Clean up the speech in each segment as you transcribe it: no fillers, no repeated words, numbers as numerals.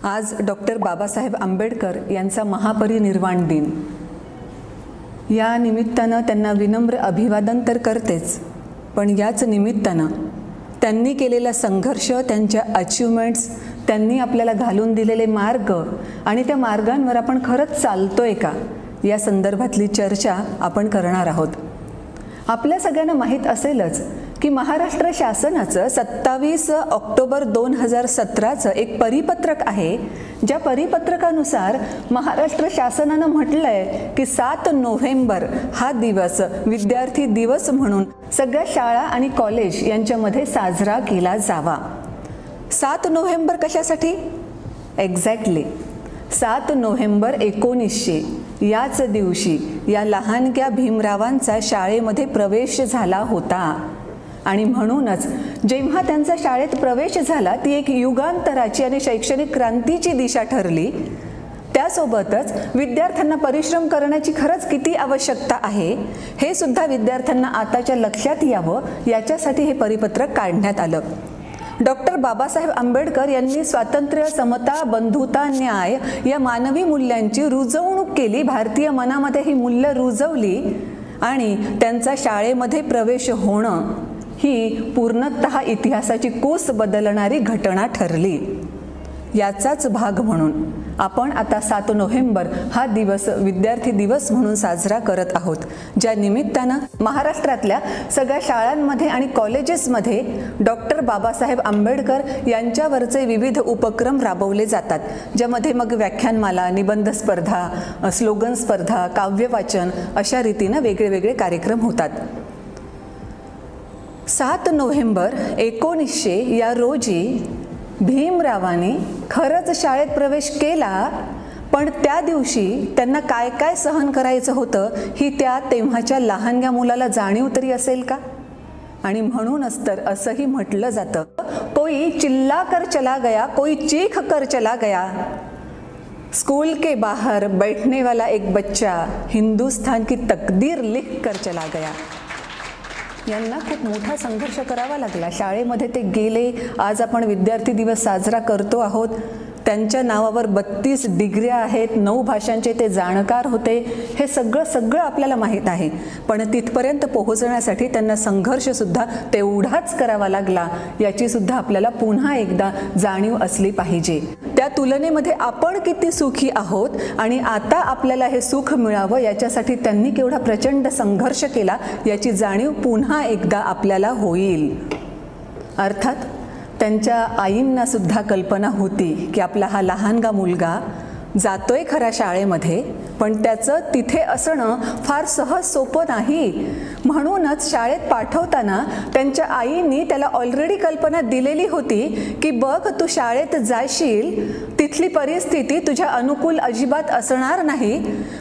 आज डॉक्टर बाबासाहेब आंबेडकर यांचा महापरिनिर्वाण दिन. या निमित्तानं त्यांना विनम्र अभिवादन तर करतेच, पण याच निमित्तानं त्यांनी केलेला संघर्ष, त्यांच्या अचिव्हमेंट्स, त्यांनी आपल्याला घालून दिलेले मार्ग आणि त्या मार्गांवर आपण खरंच चालतोय का, या संदर्भातली चर्चा आपण करणार आहोत. आपल्या सगळ्यांना माहीत असेलच की महाराष्ट्र शासनाचं 27 ऑक्टोबर 2017चं एक परिपत्रक आहे, ज्या परिपत्रकानुसार महाराष्ट्र शासनानं म्हटलंय की 7 नोव्हेंबर हा दिवस विद्यार्थी दिवस म्हणून सगळ्या शाळा आणि कॉलेज यांच्यामध्ये साजरा केला जावा. 7 नोव्हेंबर कशासाठी? एक्झॅक्टली 7 नोव्हेंबर 1900 याच दिवशी या लहानग्या भीमरावांचा शाळेमध्ये प्रवेश झाला होता. आणि म्हणूनच जेव्हा त्यांचा शाळेत प्रवेश झाला, ती एक युगांतराची आणि शैक्षणिक क्रांतीची दिशा ठरली. त्यासोबतच विद्यार्थ्यांना परिश्रम करण्याची खरंच किती आवश्यकता आहे हे सुद्धा विद्यार्थ्यांना आताच्या लक्षात यावं, याच्यासाठी हे परिपत्रक काढण्यात आलं. डॉक्टर बाबासाहेब आंबेडकर यांनी स्वातंत्र्य, समता, बंधुता, न्याय या मानवी मूल्यांची रुजवणूक केली. भारतीय मनामध्ये ही मूल्य रुजवली आणि त्यांचा शाळेमध्ये प्रवेश होणं ही पूर्णतः इतिहासाची कूस बदलणारी घटना ठरली. याचाच भाग म्हणून आपण आता 7 नोव्हेंबर हा दिवस विद्यार्थी दिवस म्हणून साजरा करत आहोत, ज्या निमित्तानं महाराष्ट्रातल्या सगळ्या शाळांमध्ये आणि कॉलेजेसमध्ये डॉक्टर बाबासाहेब आंबेडकर यांच्यावरचे विविध उपक्रम राबवले जातात, ज्यामध्ये मग व्याख्यानमाला, निबंध स्पर्धा, स्लोगन स्पर्धा, काव्यवाचन अशा रीतीनं वेगळे कार्यक्रम होतात. 7 नोव्हेंबर 1900 या रोजी भीमरावांनी खरंच शाळेत प्रवेश केला, पण त्या दिवशी त्यांना काय काय सहन करायचं होतं ही त्या तेव्हाच्या लहानग्या मुलाला जाणीव तरी असेल का? आणि म्हणूनच तर असंही म्हटलं जातं, कोई चिल्ला कर चला गया, कोई चीख कर चला गया, स्कूल के बाहर बैठने वाला एक बच्चा हिंदुस्तान की तकदीर लिख कर चला गया. यांना खूप मोठा संघर्ष करावा लागला. शाळेमध्ये ते गेले. आज आपण विद्यार्थी दिवस साजरा करतो आहोत. त्यांच्या नावावर 32 डिग्र्या आहेत, 9 भाषांचे ते जाणकार होते. हे सगळं आपल्याला माहीत आहे, पण तिथपर्यंत पोहोचण्यासाठी त्यांना संघर्षसुद्धा तेवढाच करावा लागला, याची सुद्धा आपल्याला पुन्हा एकदा जाणीव असली पाहिजे. त्या तुलनेमध्ये आपण किती सुखी आहोत आणि आता आपल्याला हे सुख मिळावं याच्यासाठी त्यांनी केवढा प्रचंड संघर्ष केला, याची जाणीव पुन्हा एकदा आपल्याला होईल. अर्थात त्यांच्या आईंना सुद्धा कल्पना होती की आपला हा लहानगा मुलगा जातोय खरा शाळेमध्ये, पण त्याचं तिथे असणं फार सहज सोपं नाही. म्हणूनच शाळेत पाठवताना त्यांच्या आईंनी त्याला ऑलरेडी कल्पना दिलेली होती की बघ, तू शाळेत जाशील, तिथली परिस्थिती तुझ्या अनुकूल अजिबात असणार नाही,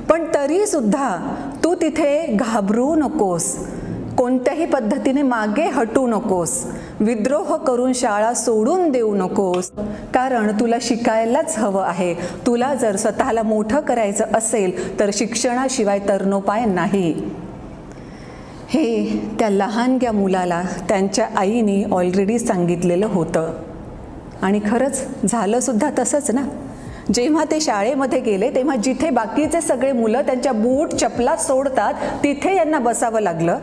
पण तरी सुद्धा तू तिथे घाबरू नकोस, कोणत्याही पद्धतीने मागे हटू नकोस, विद्रोह करून शाळा सोडून देऊ नकोस, कारण तुला शिकायलाच हवं आहे. तुला जर स्वतःला मोठं करायचं असेल तर शिक्षणाशिवाय तरणोपाय नाही. हे त्या लहानग्या मुलाला त्यांच्या आईने ऑलरेडी सांगितलेलं होतं. आणि खरंच झालं सुद्धा तसंच ना. जेव्हा ते शाळेमध्ये गेले तेव्हा जिथे बाकीचे सगळे मुलं त्यांच्या बूट चपला सोडतात तिथे यांना बसावं लागलं.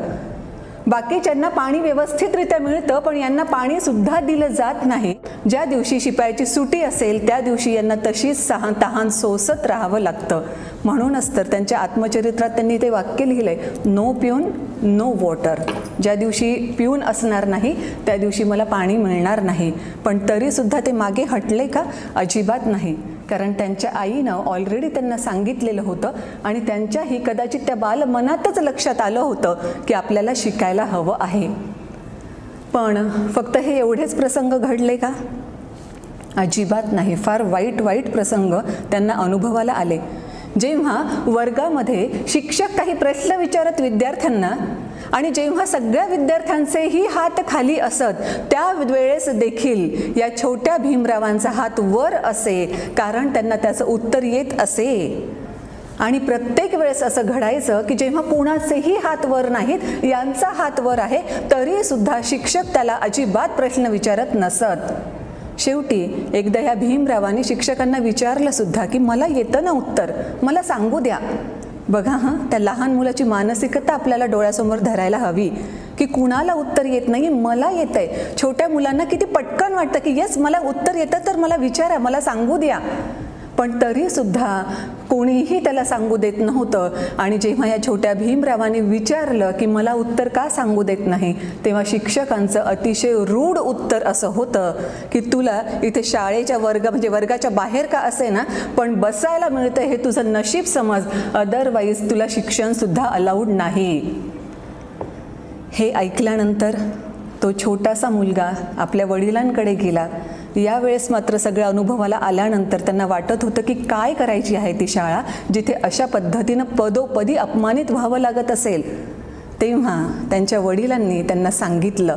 बाकीच्यांना पाणी व्यवस्थितरित्या मिळतं, पण यांना पाणी सुद्धा दिलं जात नाही. ज्या दिवशी शिपायाची सुटी असेल त्या दिवशी यांना तशीच तहान सोसत राहावं लागतं. म्हणूनच तर त्यांच्या आत्मचरित्रात त्यांनी ते वाक्य लिहिलंय, नो पिऊन नो वॉटर. ज्या दिवशी पिऊन असणार नाही त्या दिवशी मला पाणी मिळणार नाही. पण तरीसुद्धा ते मागे हटले का? अजिबात नाही, कारण त्यांच्या आईनं ऑलरेडी त्यांना सांगितलेलं होतं आणि त्यांच्याही कदाचित त्या बालमनातच लक्षात आलं होतं की आपल्याला शिकायला हवं आहे. पण फक्त हे एवढेच प्रसंग घडले का? अजिबात नाही. फार वाईट प्रसंग त्यांना अनुभवाला आले. जेव्हा वर्गामध्ये शिक्षक काही प्रश्न विचारत विद्यार्थ्यांना आणि जेव्हा सगळ्या विद्यार्थ्यांचेही हात खाली असत, त्या वेळेस देखील या छोट्या भीमरावांचा हात वर असे, कारण त्यांना त्याचं उत्तर येत असे. आणि प्रत्येक वेळेस असं घडायचं की जेव्हा कोणाचेही हात वर नाहीत, यांचा हात वर आहे, तरी सुद्धा शिक्षक त्याला अजिबात प्रश्न विचारत नसत. शेवटी एकदा ह्या भीमरावांनी शिक्षकांना विचारलं सुद्धा की मला येतं ना उत्तर, मला सांगू द्या. बघा हां, त्या लहान मुलाची मानसिकता आपल्याला डोळ्यासमोर धरायला हवी की कुणाला उत्तर येत नाही, मला येतंय. छोट्या मुलांना किती पटकन वाटतं की येस मला उत्तर येतं तर मला विचारा, मला सांगू द्या. पण तरीसुद्धा कोणीही त्याला सांगू देत नव्हतं. आणि जेव्हा या छोट्या भीमरावांनी विचारलं की मला उत्तर का सांगू देत नाही, तेव्हा शिक्षकांचं अतिशय रूढ उत्तर असं होतं की तुला इथे शाळेच्या वर्गाच्या बाहेर का असे ना, पण बसायला मिळतं हे तुझं नशीब समज, अदरवाईज तुला शिक्षणसुद्धा अलाउड नाही. हे ऐकल्यानंतर तो छोटासा मुलगा आपल्या वडिलांकडे गेला. यावेळेस मात्र सगळ्या अनुभवाला आल्यानंतर त्यांना वाटत होतं की काय करायची आहे ती शाळा जिथे अशा पद्धतीनं पदोपदी अपमानित व्हावं लागत असेल. तेव्हा त्यांच्या वडिलांनी त्यांना सांगितलं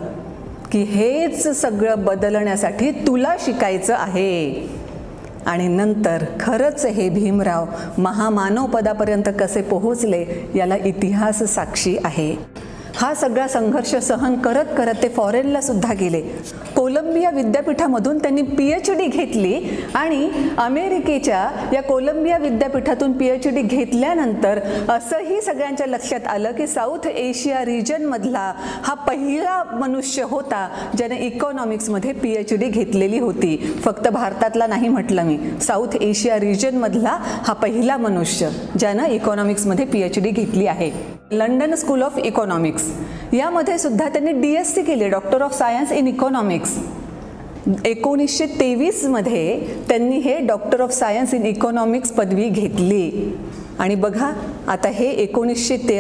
की हेच सगळं बदलण्यासाठी तुला शिकायचं आहे. आणि नंतर खरंच हे भीमराव महामानव पदापर्यंत कसे पोहोचले याला इतिहास साक्षी आहे. हा सगळा संघर्ष सहन करत करत ते फॉरेनला सुद्धा गेले. कोलंबिया विद्यापीठामधून त्यांनी PhD घेतली आणि अमेरिकेच्या या कोलंबिया विद्यापीठातून PhD घेतल्यानंतर असंही सगळ्यांच्या लक्षात आलं की साऊथ एशिया रिजनमधला हा पहिला मनुष्य होता ज्याने इकॉनॉमिक्समध्ये PhD घेतलेली होती. फक्त भारतातला नाही म्हटलं मी, साऊथ एशिया रिजनमधला हा पहिला मनुष्य ज्यानं इकॉनॉमिक्समध्ये PhD घेतली आहे. लंडन स्कूल ऑफ इकॉनॉमिक्स यामध्ये सुद्धा त्यांनी DSc केली, doctor of science in economics. 1923 मध्ये त्यांनी हे doctor of science in economics पदवी घेतली. आणि बघा आता हे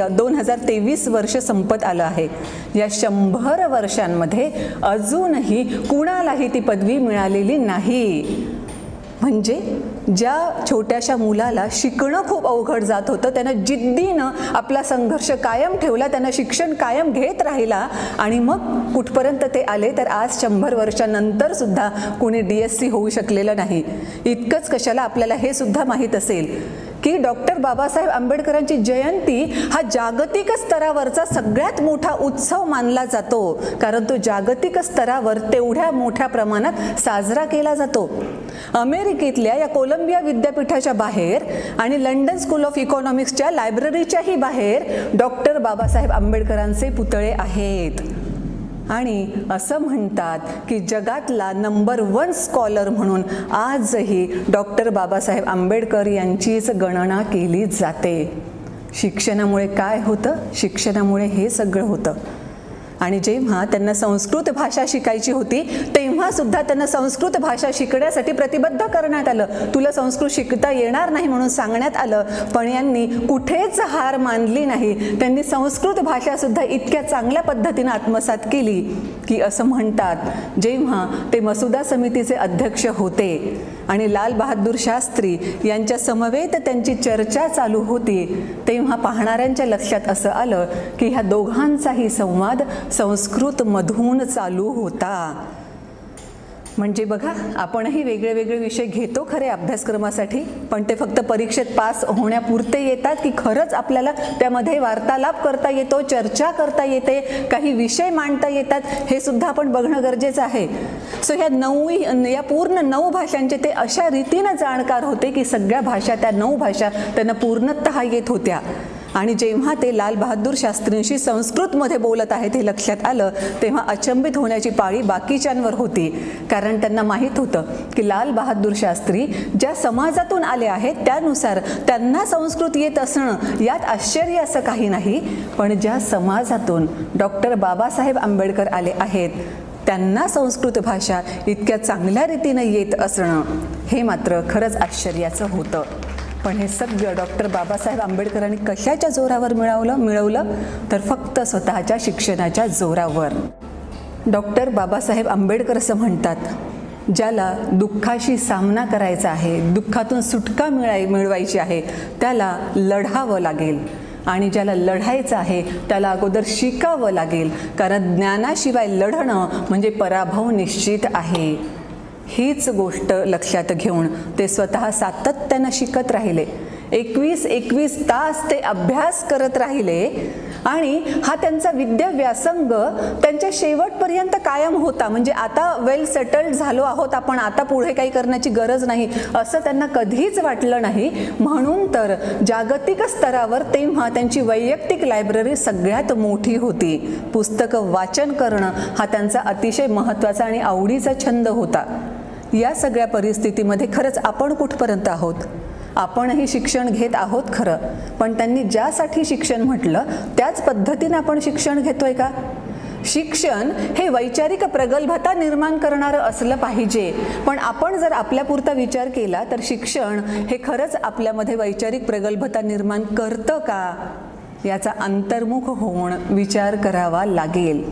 2023 वर्ष संपत आलं आहे. या 100 वर्षांमध्ये अजूनही कुणालाही ती पदवी मिळालेली नाही. म्हणजे ज्या छोट्याशा मुलाला शिकणं खूप अवघड जात होतं, त्यानं जिद्दीनं आपला संघर्ष कायम ठेवला, त्यानं शिक्षण कायम घेत राहिला आणि मग कुठपर्यंत ते आले तर आज 100 वर्षानंतर सुद्धा कोणी DSc होऊ शकलेलं नाही. इतकंच कशाला आपल्याला हे सुद्धा माहीत असेल की डॉक्टर बाबासाहेब आंबेडकरांची जयंती हा जागतिक स्तरावरचा सगळ्यात मोठा उत्सव मानला जातो, कारण तो जागतिक स्तरावर तेवढ्या मोठ्या प्रमाणात साजरा केला जातो. अमेरिकेतल्या या कोलंबिया विद्यापीठाच्या बाहेर आणि लंडन स्कूल ऑफ इकॉनॉमिक्सच्या लायब्ररीच्याही बाहेर डॉक्टर बाबासाहेब आंबेडकरांचे पुतळे आहेत. आणि असं म्हणतात की जगातला नंबर 1 स्कॉलर म्हणून आजही डॉक्टर बाबासाहेब आंबेडकर यांचीच गणना केली जाते. शिक्षणामुळे काय होतं? शिक्षणामुळे हे सगळं होतं. आणि जेव्हा त्यांना संस्कृत भाषा शिकायची होती तेव्हा सुद्धा त्यांना संस्कृत भाषा शिकण्यासाठी प्रतिबद्ध करण्यात आलं. तुला संस्कृत शिकता येणार नाही म्हणून सांगण्यात आलं, पण यांनी कुठेच हार मानली नाही. त्यांनी संस्कृत भाषा सुद्धा इतक्या चांगल्या पद्धतीने आत्मसात केली की असं म्हणतात जेव्हा ते मसुदा समितीचे अध्यक्ष होते आणि लाल बहादूर शास्त्री यांच्या समवेत त्यांची चर्चा चालू होती, तेव्हा पाहणाऱ्यांच्या लक्षात असं आलं की ह्या दोघांचाही संवाद संस्कृतमधून चालू होता. म्हणजे बघा, आपणही वेगळे वेगळे विषय घेतो खरे अभ्यासक्रमासाठी, पण ते फक्त परीक्षेत पास होण्यापुरते येतात की खरंच आपल्याला त्यामध्ये वार्तालाप करता येतो, चर्चा करता येते, काही विषय मांडता येतात, हे सुद्धा आपण बघणं गरजेचं आहे. सो या पूर्ण 9 भाषांचे ते अशा रीतीनं जाणकार होते की सगळ्या भाषा, त्या 9 भाषा त्यांना पूर्णतः येत होत्या. आणि जेव्हा ते लाल बहादूर शास्त्रींशी संस्कृतमध्ये बोलत आहेत हे लक्षात आलं तेव्हा अचंबित होण्याची पाळी बाकीच्यांवर होती, कारण त्यांना माहीत होतं की लाल बहादूर शास्त्री ज्या समाजातून आले आहेत त्यानुसार त्यांना संस्कृत येत असणं यात आश्चर्य असं काही नाही, पण ज्या समाजातून डॉक्टर बाबासाहेब आंबेडकर आले आहेत त्यांना संस्कृत भाषा इतक्या चांगल्या रीतीनं येत असणं हे मात्र खरंच आश्चर्याचं होतं. पण हे सगळं डॉक्टर बाबासाहेब आंबेडकरांनी कशाच्या जोरावर मिळवलं तर फक्त स्वतःच्या शिक्षणाच्या जोरावर. डॉक्टर बाबासाहेब आंबेडकर असं म्हणतात, ज्याला दुःखाशी सामना करायचा आहे, दुःखातून सुटका मिळवायची आहे, त्याला लढावं लागेल. आणि ज्याला लढायचं आहे त्याला अगोदर शिकावं लागेल, कारण ज्ञानाशिवाय लढणं म्हणजे पराभव निश्चित आहे. हीच गोष्ट लक्षात घेऊन ते स्वतः सातत्यानं शिकत राहिले. 21 तास ते अभ्यास करत राहिले आणि हा त्यांचा विद्या व्यासंग त्यांच्या शेवटपर्यंत कायम होता. म्हणजे आता वेल सेटल्ड झालो आहोत आपण, आता पुढे काही करण्याची गरज नाही असं त्यांना कधीच वाटलं नाही. म्हणून तर जागतिक स्तरावर तेव्हा त्यांची वैयक्तिक लायब्ररी सगळ्यात मोठी होती. पुस्तकं वाचन करणं हा त्यांचा अतिशय महत्त्वाचा आणि आवडीचा छंद होता. या सगळ्या परिस्थितीमध्ये खरंच आपण कुठपर्यंत आहोत? आपणही शिक्षण घेत आहोत खरं, पण त्यांनी ज्यासाठी शिक्षण म्हटलं त्याच पद्धतीने आपण शिक्षण घेतोय का? शिक्षण हे वैचारिक प्रगल्भता निर्माण करणारं असलं पाहिजे, पण आपण जर आपल्यापुरता विचार केला तर शिक्षण हे खरंच आपल्यामध्ये वैचारिक प्रगल्भता निर्माण करतं का, याचा अंतर्मुख होऊन विचार करावा लागेल.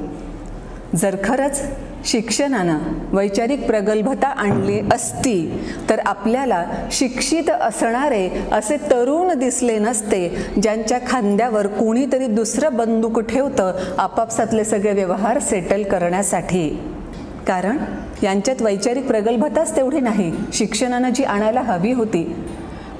जर खरंच शिक्षणानं वैचारिक प्रगल्भता आणली असती तर आपल्याला शिक्षित असणारे असे तरुण दिसले नसते, ज्यांच्या खांद्यावर कोणीतरी दुसरं बंदूक ठेवतं आपापसातले सगळे व्यवहार सेटल करण्यासाठी. कारण यांच्यात वैचारिक प्रगल्भताच तेवढी नाही, शिक्षणानं जी आणायला हवी होती.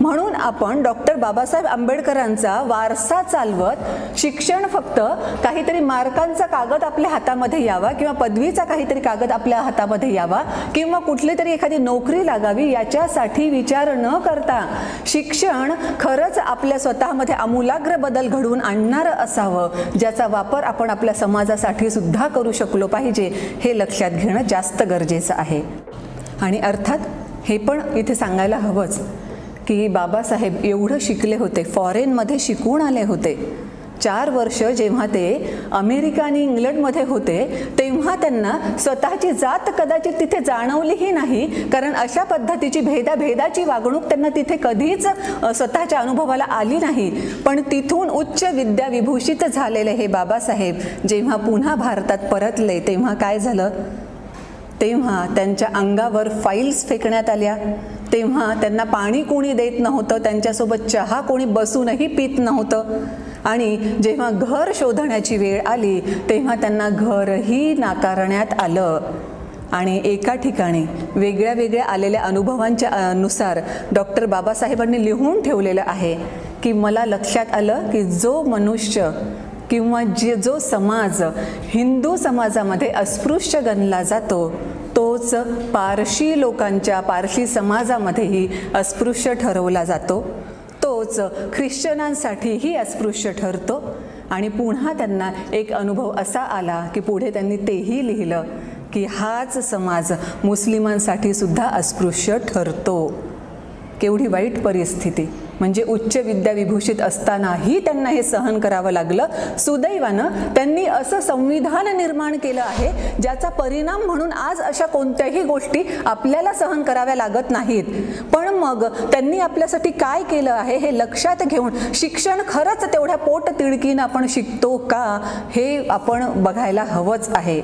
म्हणून आपण डॉक्टर बाबासाहेब आंबेडकरांचा वारसा चालवत शिक्षण फक्त काहीतरी मार्कांचा कागद आपल्या हातामध्ये यावा किंवा पदवीचा काहीतरी कागद आपल्या हातामध्ये यावा किंवा कुठली तरी एखादी नोकरी लागावी याच्यासाठी विचार न करता शिक्षण खरंच आपल्या स्वतःमध्ये आमूलाग्र बदल घडवून आणणारं असावं, ज्याचा वापर आपण आपल्या समाजासाठी सुद्धा करू शकलो पाहिजे, हे लक्षात घेणं जास्त गरजेचं आहे. आणि अर्थात हे पण इथे सांगायला हवंच की बाबासाहेब एवढं शिकले होते, फॉरेनमध्ये शिकून आले होते. 4 वर्ष जेव्हा ते अमेरिका आणि इंग्लंडमध्ये होते तेव्हा त्यांना स्वतःची जात कदाचित तिथे जाणवलीही नाही, कारण अशा पद्धतीची भेदाची वागणूक त्यांना तिथे कधीच स्वतःच्या अनुभवाला आली नाही. पण तिथून उच्च विद्याविभूषित झालेले हे बाबासाहेब जेव्हा पुन्हा भारतात परतले तेव्हा काय झालं? तेव्हा त्यांच्या अंगावर फाईल्स फेकण्यात आल्या, तेव्हा त्यांना पाणी कोणी देत नव्हतं, त्यांच्यासोबत चहा कोणी बसूनही पित नव्हतं. आणि जेव्हा घर शोधण्याची वेळ आली तेव्हा त्यांना घरही नाकारण्यात आलं. आणि एका ठिकाणी वेगळ्या वेगळ्या आलेल्या अनुभवांच्या नुसार डॉक्टर बाबासाहेबांनी लिहून ठेवलेलं आहे की मला लक्षात आलं की जो मनुष्य किंवा जो समाज हिंदू समाजामध्ये अस्पृश्य गणला जातो तोच पारशी समाजामध्येही अस्पृश्य ठरवला जातो, तोच ख्रिश्चनांसाठीही अस्पृश्य ठरतो. आणि पुन्हा त्यांना एक अनुभव असा आला की पुढे त्यांनी तेही लिहिलं की हाच समाज मुस्लिमांसाठी सुद्धा अस्पृश्य ठरतो. केवढी वाईट परिस्थिती. म्हणजे उच्च विद्याविभूषित असतानाही त्यांना हे सहन करावं लागलं. सुदैवानं त्यांनी असं संविधान निर्माण केलं आहे ज्याचा परिणाम म्हणून आज अशा कोणत्याही गोष्टी आपल्याला सहन कराव्या लागत नाहीत. पण मग त्यांनी आपल्यासाठी काय केलं आहे हे लक्षात घेऊन शिक्षण खरंच तेवढ्या पोट तिडकीनं आपण शिकतो का हे आपण बघायला हवंच आहे.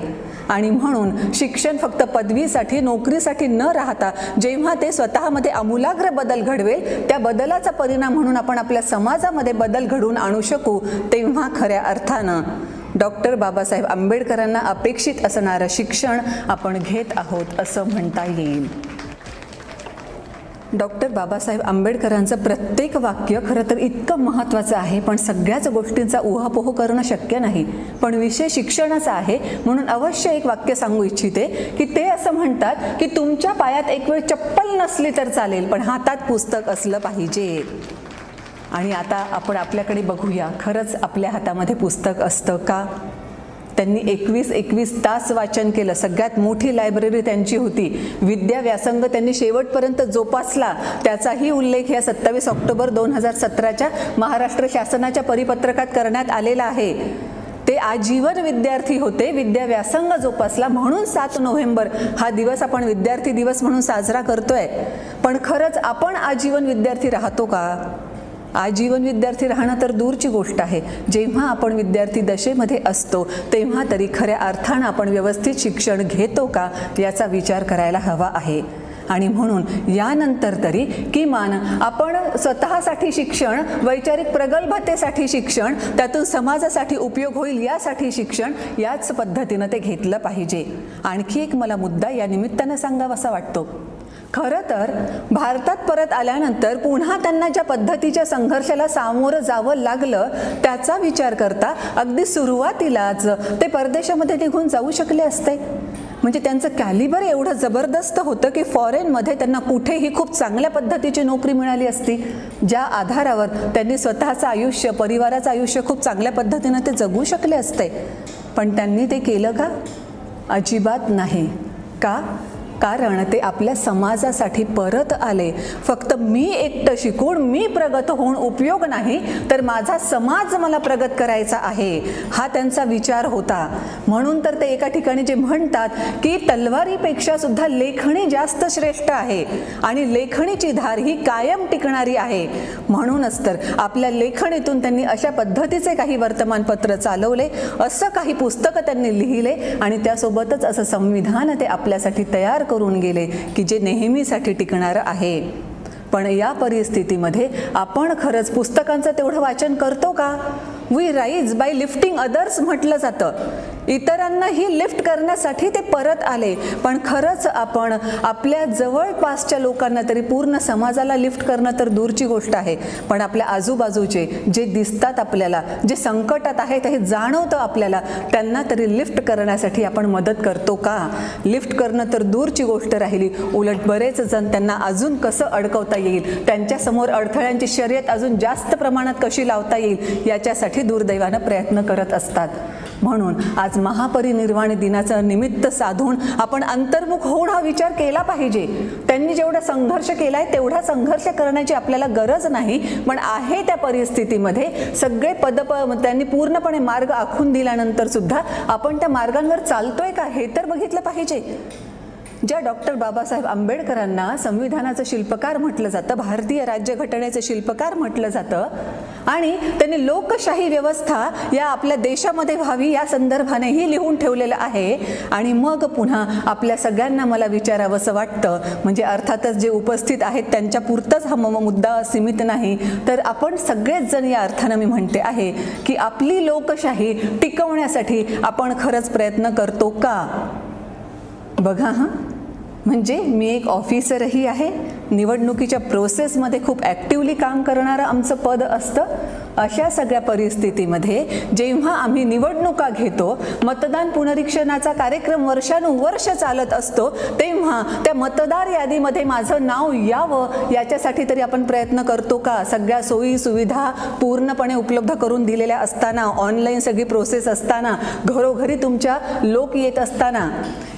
आणि म्हणून शिक्षण फक्त पदवीसाठी नोकरीसाठी न राहता जेव्हा ते स्वतःमध्ये आमूलाग्र बदल घडवेल त्या बदलाचा परिणाम म्हणून आपण आपल्या समाजामध्ये बदल घडवून आणू शकू, तेव्हा खऱ्या अर्थानं डॉक्टर बाबासाहेब आंबेडकरांना अपेक्षित असणारं शिक्षण आपण घेत आहोत असं म्हणता येईल. डॉक्टर बाबासाहेब आंबेडकरांचं प्रत्येक वाक्य खरं तर इतकं महत्त्वाचं आहे, पण सगळ्याच गोष्टींचा उहापोह करणं शक्य नाही. पण विषय शिक्षणाचा आहे म्हणून अवश्य एक वाक्य सांगू इच्छिते की ते असं म्हणतात की तुमच्या पायात एक वेळ चप्पल नसली तर चालेल, पण हातात पुस्तक असलं पाहिजे. आणि आता आपण आपल्याकडे बघूया, खरंच आपल्या हातामध्ये पुस्तक असतं का? त्यांनी 21 तास वाचन केलं. सगळ्यात मोठी लायब्ररी त्यांची होती. विद्या व्यासंग त्यांनी शेवटपर्यंत जोपासला. त्याचाही उल्लेख या 27 ऑक्टोबर 2017च्या महाराष्ट्र शासनाच्या परिपत्रकात करण्यात आलेला आहे. ते आजीवन विद्यार्थी होते, विद्या व्यासंग जोपासला म्हणून 7 नोव्हेंबर हा दिवस आपण विद्यार्थी दिवस म्हणून साजरा करतोय. पण खरंच आपण आजीवन विद्यार्थी राहतो का? आजीवन विद्यार्थी राहणं तर दूरची गोष्ट आहे. जेव्हा आपण विद्यार्थी दशेमध्ये असतो तेव्हा तरी खऱ्या अर्थानं आपण व्यवस्थित शिक्षण घेतो का याचा विचार करायला हवा आहे. आणि म्हणून यानंतर तरी किमान आपण स्वतःसाठी शिक्षण, वैचारिक प्रगल्भतेसाठी शिक्षण, त्यातून समाजासाठी उपयोग होईल यासाठी शिक्षण, याच पद्धतीनं ते घेतलं पाहिजे. आणखी एक मला मुद्दा या निमित्तानं सांगावासा वाटतो. खरं तर भारतात परत आल्यानंतर पुन्हा त्यांना ज्या पद्धतीच्या संघर्षाला सामोरं जावं लागलं त्याचा विचार करता अगदी सुरुवातीलाच ते परदेशामध्ये निघून जाऊ शकले असते. म्हणजे त्यांचं कॅलिबर एवढं जबरदस्त होतं की फॉरेनमध्ये त्यांना कुठेही खूप चांगल्या पद्धतीची नोकरी मिळाली असती, ज्या आधारावर त्यांनी स्वतःचं आयुष्य, परिवाराचं आयुष्य खूप चांगल्या पद्धतीनं ते जगू शकले असते. पण त्यांनी ते केलं का? अजिबात नाही. का? कारण ते आपल्या समाजासाठी परत आले. फक्त मी एकटं शिकून मी प्रगत होऊन उपयोग नाही, तर माझा समाज मला प्रगत करायचा आहे, हा त्यांचा विचार होता. म्हणून तर ते एका ठिकाणी जे म्हणतात की तलवारीपेक्षा सुद्धा लेखणी जास्त श्रेष्ठ आहे आणि लेखणीची धार ही कायम टिकणारी आहे. म्हणूनच तर आपल्या लेखणीतून त्यांनी अशा पद्धतीचे काही वर्तमानपत्र चालवले, असं काही पुस्तकं त्यांनी लिहिले आणि त्यासोबतच असं संविधान ते आपल्यासाठी तयार करून गेले की जे नेहमीसाठी टिकणार आहे. पण या परिस्थितीमध्ये आपण खरंच पुस्तकांचं तेवढं वाचन करतो का? We rise by lifting others म्हटलं जातं. इतरांनाही लिफ्ट करण्यासाठी ते परत आले. पण खरंच आपण आपल्या जवळपासच्या लोकांना तरी, पूर्ण समाजाला लिफ्ट करणं तर दूरची गोष्ट आहे, पण आपल्या आजूबाजूचे जे दिसतात आपल्याला, जे संकटात आहेत हे जाणवतं आपल्याला, त्यांना तरी लिफ्ट करण्यासाठी आपण मदत करतो का? लिफ्ट करणं तर दूरची गोष्ट राहिली, उलट बरेच जण त्यांना अजून कसं अडकवता येईल, त्यांच्यासमोर अडथळ्यांची शर्यत अजून जास्त प्रमाणात कशी लावता येईल याच्यासाठी दुर्दैवानं प्रयत्न करत असतात. म्हणून आज महापरिनिर्वाण दिनाचं निमित्त साधून आपण अंतर्मुख होऊन हा विचार केला पाहिजे. त्यांनी जेवढा संघर्ष केलाय तेवढा संघर्ष करण्याची आपल्याला गरज नाही, पण आहे त्या परिस्थितीमध्ये सगळे त्यांनी पूर्णपणे मार्ग आखून दिल्यानंतर सुद्धा आपण त्या मार्गांवर चालतोय का हे तर बघितलं पाहिजे. ज्या डॉक्टर बाबासाहेब आंबेडकरांना संविधानाचं शिल्पकार म्हटलं जातं, भारतीय राज्यघटनेचं शिल्पकार म्हटलं जातं, आणि त्यांनी लोकशाही व्यवस्था या आपल्या देशामध्ये व्हावी या संदर्भानेही लिहून ठेवलेलं आहे. आणि मग पुन्हा आपल्या सगळ्यांना मला विचारावंसं वाटतं, म्हणजे अर्थातच जे उपस्थित आहेत त्यांच्या पुरतंच हा मुद्दा सीमित नाही, तर आपण सगळेच जण या अर्थानं मी म्हणते आहे की आपली लोकशाही टिकवण्यासाठी आपण खरंच प्रयत्न करतो का? बघा हां, म्हणजे मी एक ऑफिसरही आहे, निवडणुकीच्या प्रोसेसमध्ये खूप ॲक्टिवली काम करणारं आमचं पद असतं. अशा सगळ्या परिस्थितीमध्ये जेव्हा आम्ही निवडणुका घेतो, मतदान पुनरीक्षणाचा कार्यक्रम वर्षानुवर्ष चालत असतो, तेव्हा त्या मतदार यादीमध्ये माझं नाव यावं याच्यासाठी तरी आपण प्रयत्न करतो का? सगळ्या सोयी सुविधा पूर्णपणे उपलब्ध करून दिलेल्या असताना, ऑनलाईन सगळी प्रोसेस असताना, घरोघरी तुमच्या लोक येत असताना,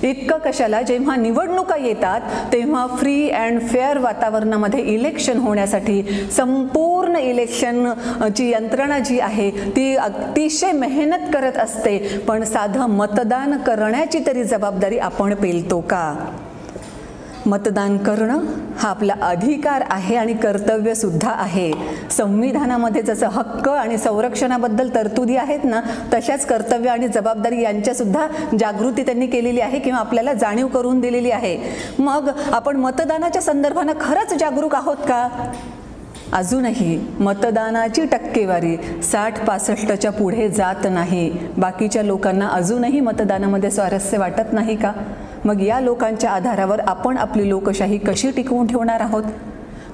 इतकं कशाला जेव्हा निवडणुका येतात तेव्हा फ्री अँड फेअर वातावरणामध्ये इलेक्शन होण्यासाठी संपूर्ण इलेक्शनची यंत्रणा जी आहे ती अतिशय मेहनत करत असते. पण साधं मतदान करण्याची तरी जबाबदारी आपण पेलतो का? मतदान करणं हा आपला अधिकार आहे आणि कर्तव्य सुद्धा आहे. संविधानामध्ये जसं हक्क आणि संरक्षणाबद्दल तरतुदी आहेत ना, तशाच कर्तव्य आणि जबाबदारी यांच्यासुद्धा जागृती त्यांनी केलेली आहे किंवा आपल्याला जाणीव करून दिलेली आहे. मग आपण मतदानाच्या संदर्भानं खरंच जागरूक आहोत का? अजूनही मतदानाची टक्केवारी 60-65च्या पुढे जात नाही. बाकीच्या लोकांना अजूनही मतदानामध्ये स्वारस्य वाटत नाही का? मग या लोकांच्या आधारावर आपण आपली लोकशाही कशी टिकवून ठेवणार आहोत?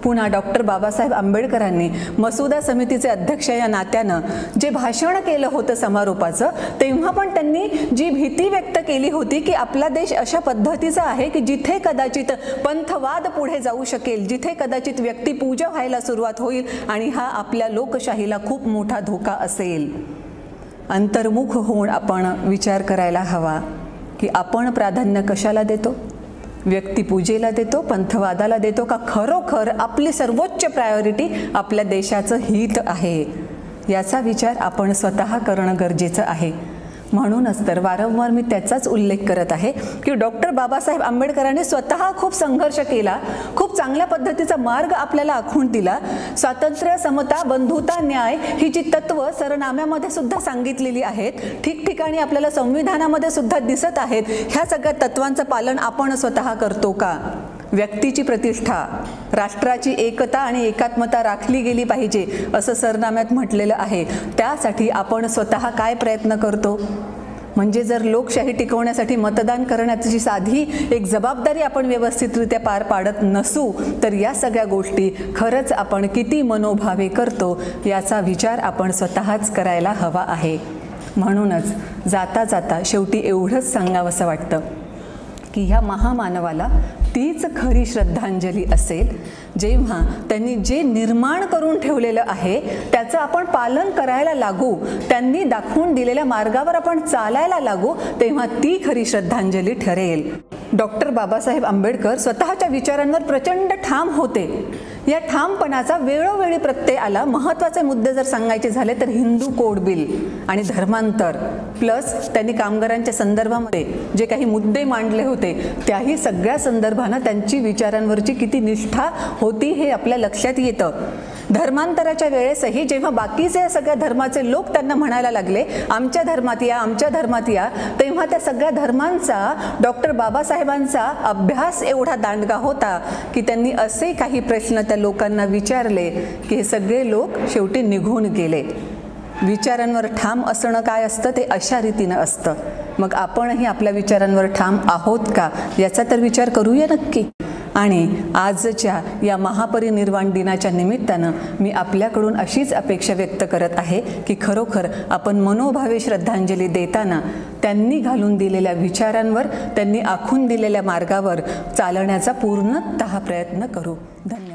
पुन्हा डॉक्टर बाबासाहेब आंबेडकरांनी मसुदा समितीचे अध्यक्ष या नात्यानं जे भाषण केलं होतं समारोपाचं, तेव्हा पण त्यांनी जी भीती व्यक्त केली होती की आपला देश अशा पद्धतीचा आहे की जिथे कदाचित पंथवाद पुढे जाऊ शकेल, जिथे कदाचित व्यक्तिपूजा व्हायला सुरुवात होईल आणि हा आपल्या लोकशाहीला खूप मोठा धोका असेल. अंतर्मुख होऊन आपण विचार करायला हवा की आपण प्राधान्य कशाला देतो? व्यक्तिपूजेला देतो, पंथवादाला देतो, का खरोखर आपली सर्वोच्च प्रायोरिटी आपल्या देशाचं हित आहे? याचा विचार आपण स्वतः करणं गरजेचं आहे. म्हणूनच तर वारंवार मी त्याचाच उल्लेख करत आहे की डॉक्टर बाबासाहेब आंबेडकरांनी स्वतः खूप संघर्ष केला, खूप चांगल्या पद्धतीचा मार्ग आपल्याला आखून दिला. स्वातंत्र्य, समता, बंधुता, न्याय ही जी तत्व सरनाम्यामध्ये सुद्धा सांगितलेली आहेत, ठिकठिकाणी आपल्याला संविधानामध्ये सुद्धा दिसत आहेत, ह्या सगळ्या तत्वांचं पालन आपण स्वतः करतो का? व्यक्तीची प्रतिष्ठा, राष्ट्राची एकता आणि एकात्मता राखली गेली पाहिजे असं सरनाम्यात म्हटलेलं आहे. त्यासाठी आपण स्वतः काय प्रयत्न करतो? म्हणजे जर लोकशाही टिकवण्यासाठी मतदान करण्याची साधी एक जबाबदारी आपण व्यवस्थितरित्या पार पाडत नसू तर या सगळ्या गोष्टी खरंच आपण किती मनोभावे करतो याचा विचार आपण स्वतःच करायला हवा आहे. म्हणूनच जाता जाता शेवटी एवढंच सांगावंसं वाटतं की ह्या महामानवाला तीच खरी श्रद्धांजली असेल जेव्हा त्यांनी जे निर्माण करून ठेवलेलं आहे त्याचं आपण पालन करायला लागू, त्यांनी दाखवून दिलेल्या मार्गावर आपण चालायला लागू, तेव्हा ती खरी श्रद्धांजली ठरेल. डॉक्टर बाबासाहेब आंबेडकर स्वतःच्या विचारांवर प्रचंड ठाम होते. या ठामपणाचा वेळोवेळी प्रत्यय आला. महत्त्वाचे मुद्दे जर सांगायचे झाले तर हिंदू कोड बिल आणि धर्मांतर प्लस त्यांनी कामगारांच्या संदर्भामध्ये जे काही मुद्दे मांडले होते त्याही सगळ्या संदर्भानं त्यांची विचारांवरची किती निष्ठा होती हे आपल्या लक्षात येतं. धर्मांतराच्या वेळेसही जेव्हा बाकीचे सगळ्या धर्माचे लोक त्यांना म्हणायला लागले आमच्या धर्मात या, आमच्या धर्मात या, तेव्हा त्या सगळ्या धर्मांचा डॉक्टर बाबासाहेबांचा अभ्यास एवढा दांडगा होता की त्यांनी असे काही प्रश्न त्या लोकांना विचारले की हे सगळे लोक शेवटी निघून गेले. विचारांवर ठाम असणं काय असतं ते अशा रीतीनं असतं. मग आपणही आपल्या विचारांवर ठाम आहोत का याचा तर विचार करूया नक्की. आणि आजच्या या महापरिनिर्वाण दिनाच्या निमित्तानं मी आपल्याकडून अशीच अपेक्षा व्यक्त करत आहे की खरोखर आपण मनोभावे श्रद्धांजली देताना त्यांनी घालून दिलेल्या विचारांवर, त्यांनी आखून दिलेल्या मार्गावर चालण्याचा पूर्णतः प्रयत्न करू. धन्यवाद.